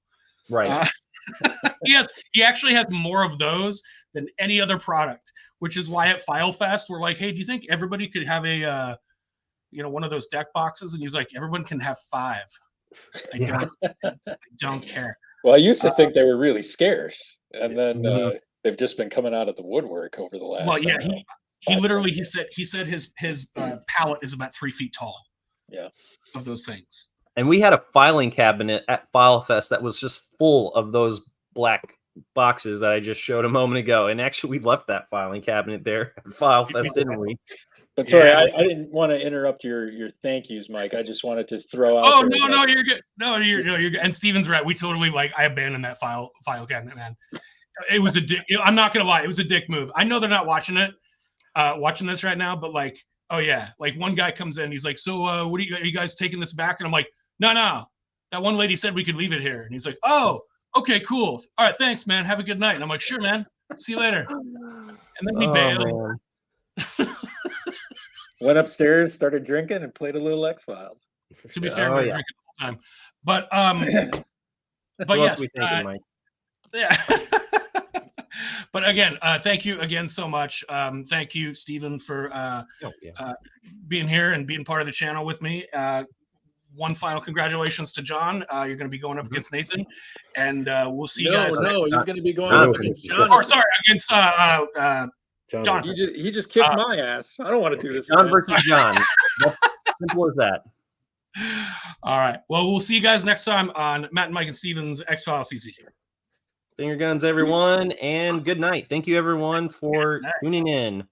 Right. He actually has more of those than any other product, which is why at FileFest we're like, hey, do you think everybody could have a one of those deck boxes? And he's like, everyone can have 5. I don't care. Well, I used to think they were really scarce, and then they've just been coming out of the woodwork over the last. Well, yeah, he literally he said his pallet is about 3 feet tall. Yeah, of those things. And we had a filing cabinet at FileFest that was just full of those black boxes that I just showed a moment ago. And actually, we left that filing cabinet there, file fest, didn't we? But sorry, I didn't want to interrupt your thank yous, Mike. I just wanted to throw out. Oh no, you're good. No, you're good. And Steven's right. We totally I abandoned that file cabinet, man. It was a dick. I'm not gonna lie, it was a dick move. I know they're not watching this right now, but like, oh yeah, like one guy comes in, he's like, so what are you guys taking this back? And I'm like, no, that one lady said we could leave it here. And he's like, oh, okay, cool. All right, thanks, man. Have a good night. And I'm like, sure, man. See you later. And then he bailed. Went upstairs, started drinking, and played a little X-Files. To be fair, we were drinking all the time. But yes, Mike? Yeah. But again, thank you again so much. Thank you, Steven, for being here and being part of the channel with me. One final congratulations to Jon. You're going to be going up against Nathan, and we'll see you guys. No, he's going to be going up against Jon. Or sorry, against Jon. He just kicked my ass. I don't want to do this. Jon versus Jon. Simple as that. All right. Well, we'll see you guys next time on Matt and Mike and Steven's X-Files CC. Finger guns, everyone, and good night. Thank you, everyone, for tuning in.